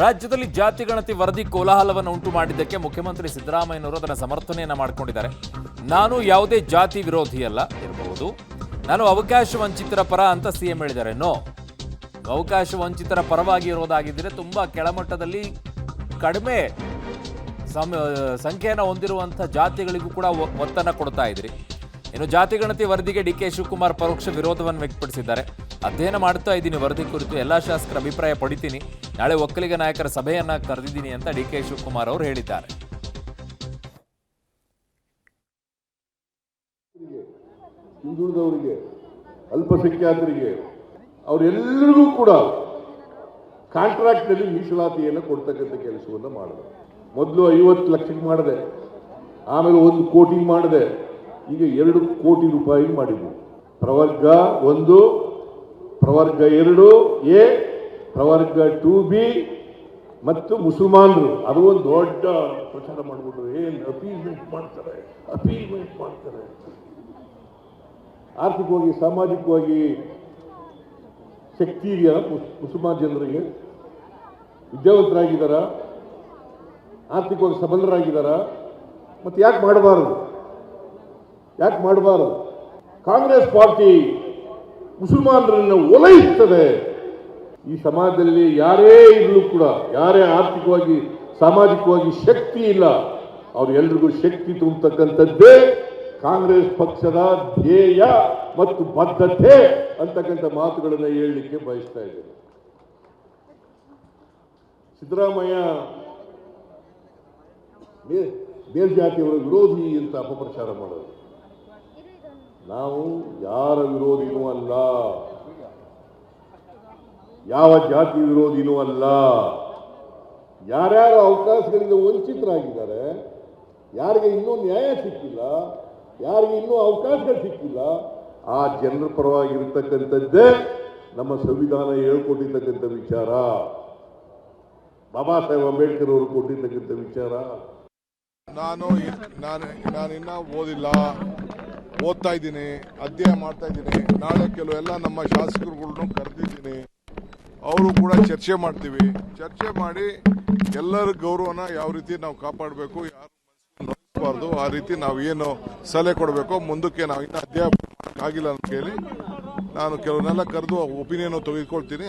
ರಾಜ್ಯದಲ್ಲಿ ಜಾತಿ ಗಣತಿ ವರದಿ ಕೋಲಾಹಲವನ್ನು ಉಂಟು ಮಾಡಿದ್ದಕ್ಕೆ ಮುಖ್ಯಮಂತ್ರಿ ಸಿದ್ದರಾಮಯ್ಯನವರು ಅದನ್ನು ಸಮರ್ಥನೆಯನ್ನ ಮಾಡಿಕೊಂಡಿದ್ದಾರೆ. ನಾನು ಯಾವುದೇ ಜಾತಿ ವಿರೋಧಿಯಲ್ಲ ಇರಬಹುದು, ನಾನು ಅವಕಾಶ ವಂಚಿತರ ಪರ ಅಂತ ಸಿಎಂ ಹೇಳಿದ್ದಾರೆ. ನೋ, ಅವಕಾಶ ವಂಚಿತರ ಪರವಾಗಿ ಇರೋದಾಗಿದ್ದರೆ ತುಂಬಾ ಕೆಳಮಟ್ಟದಲ್ಲಿ ಕಡಿಮೆ ಸಂಖ್ಯೆಯನ್ನು ಹೊಂದಿರುವಂಥ ಜಾತಿಗಳಿಗೂ ಕೂಡ ಒತ್ತನ್ನು ಕೊಡ್ತಾ ಇದ್ರಿ. ಇನ್ನು ಜಾತಿ ಗಣತಿ ವರದಿಗೆ ಡಿಕೆ ಶಿವಕುಮಾರ್ ಪರೋಕ್ಷ ವಿರೋಧವನ್ನು ವ್ಯಕ್ತಪಡಿಸಿದ್ದಾರೆ. ಅಧ್ಯಯನ ಮಾಡ್ತಾ ಇದ್ದೀನಿ, ವರದಿ ಕುರಿತು ಎಲ್ಲ ಶಾಸಕರ ಅಭಿಪ್ರಾಯ ಪಡಿತೀನಿ, ನಾಳೆ ಒಕ್ಕಲಿಗ ನಾಯಕರ ಸಭೆಯನ್ನ ಕರೆದಿದ್ದೀನಿ ಅಂತ ಡಿಕೆ ಶಿವಕುಮಾರ್ ಅವರು ಹೇಳಿದ್ದಾರೆ. ಹಿಂದುಳಿದವರಿಗೆ, ಅಲ್ಪಸಂಖ್ಯಾತರಿಗೆ, ಅವರೆಲ್ಲರಿಗೂ ಕೂಡ ಕಾಂಟ್ರಾಕ್ಟ್ ನಲ್ಲಿ ಮೀಸಲಾತಿಯನ್ನು ಕೊಡ್ತಕ್ಕಂಥ ಕೆಲಸವನ್ನು ಮಾಡಿದೆ. ಮೊದಲು 50 ಲಕ್ಷಕ್ಕೆ ಮಾಡಿದೆ, ಆಮೇಲೆ 1 ಕೋಟಿ ಮಾಡಿದೆ, ಈಗ 2 ಕೋಟಿ ರೂಪಾಯಿ ಮಾಡಿದ್ವಿ. ಪ್ರವರ್ಗ 1, ಪ್ರವರ್ಗ 2 ಎ, ಪ್ರವರ್ಗ 2B ಮತ್ತು ಮುಸಲ್ಮಾನರು ಅದು ಒಂದು ದೊಡ್ಡ ಪ್ರಚಾರ ಮಾಡಿಬಿಟ್ರು. ಏನು ಅಪೀಸ್ಮೆಂಟ್ ಮಾಡ್ತಾರೆ. ಆರ್ಥಿಕವಾಗಿ, ಸಾಮಾಜಿಕವಾಗಿ ಶಕ್ತಿ ಇದೆಯಾ ಮುಸಲ್ಮಾನ್ ಜನರಿಗೆ? ವಿದ್ಯಾವಂತರಾಗಿದ್ದಾರಾ? ಆರ್ಥಿಕವಾಗಿ ಸಬಲರಾಗಿದ್ದಾರಾ? ಮತ್ತೆ ಯಾಕೆ ಮಾಡಬಾರದು? ಕಾಂಗ್ರೆಸ್ ಪಾರ್ಟಿ ಮುಸಲ್ಮಾನರನ್ನು ಓಲೈಸುತ್ತದೆ. ಈ ಸಮಾಜದಲ್ಲಿ ಯಾರೇ ಇರಲು ಕೂಡ, ಯಾರೇ ಆರ್ಥಿಕವಾಗಿ ಸಾಮಾಜಿಕವಾಗಿ ಶಕ್ತಿ ಇಲ್ಲ, ಅವರೆಲ್ಲರಿಗೂ ಶಕ್ತಿ ತುಂಬತಕ್ಕಂಥದ್ದೇ ಕಾಂಗ್ರೆಸ್ ಪಕ್ಷದ ಧ್ಯೇಯ ಮತ್ತು ಬದ್ಧತೆ ಅಂತಕ್ಕಂಥ ಮಾತುಗಳನ್ನು ಹೇಳಲಿಕ್ಕೆ ಬಯಸ್ತಾ ಇದ್ದೇನೆ. ಸಿದ್ದರಾಮಯ್ಯ ಮೇಲ್ಜಾತಿಯವರ ವಿರೋಧಿ ಅಂತ ಅಪಪ್ರಚಾರ ಮಾಡೋದು. ನಾವು ಯಾರ ವಿರೋಧಿನೂ ಅಲ್ಲ, ಯಾವ ಜಾತಿ ವಿರೋಧಿನೂ ಅಲ್ಲ. ಯಾರ್ಯಾರು ಅವಕಾಶಗಳಿಂದ ವಂಚಿತರಾಗಿದ್ದಾರೆ, ಯಾರಿಗೆ ಇನ್ನೂ ನ್ಯಾಯ ಸಿಕ್ಕಿಲ್ಲ, ಯಾರಿಗೆ ಇನ್ನೂ ಅವಕಾಶಗಳು ಸಿಕ್ಕಿಲ್ಲ, ಆ ಜನರ ಪರವಾಗಿರ್ತಕ್ಕಂಥದ್ದೇ ನಮ್ಮ ಸಂವಿಧಾನ ಹೇಳ್ಕೊಟ್ಟಿರ್ತಕ್ಕಂಥ ವಿಚಾರ, ಬಾಬಾ ಸಾಹೇಬ್ ಅಂಬೇಡ್ಕರ್ ಅವರು ಕೊಟ್ಟಿರ್ತಕ್ಕಂಥ ವಿಚಾರ. ನಾನಿನ್ನ ಓದಿಲ್ಲ, ಓದ್ತಾ ಇದ್ದೀನಿ, ಅಧ್ಯಯನ ಮಾಡ್ತಾ ಇದ್ದೀನಿ. ನಾಳೆ ಕೆಲವೆಲ್ಲ ನಮ್ಮ ಶಾಸಕರುಗಳನ್ನು ಕರೆದಿದ್ದೀನಿ, ಅವರು ಕೂಡ ಚರ್ಚೆ ಮಾಡ್ತೀವಿ. ಚರ್ಚೆ ಮಾಡಿ ಎಲ್ಲರ ಗೌರವನ ಯಾವ ರೀತಿ ನಾವು ಕಾಪಾಡಬೇಕು, ಯಾರು ನೋಯಿಸಬಾರ್ದು, ಆ ರೀತಿ ನಾವು ಏನು ಸಲಹೆ ಕೊಡಬೇಕು, ಮುಂದಕ್ಕೆ ನಾವು ಇನ್ನೂ ಅಧ್ಯಯನ ಆಗಿಲ್ಲ ಅಂತ ಹೇಳಿ ನಾನು ಕೆಲವನ್ನೆಲ್ಲ ಕರೆದು ಒಪಿನಿಯನ್ ತೆಗೆದುಕೊಳ್ತೀನಿ.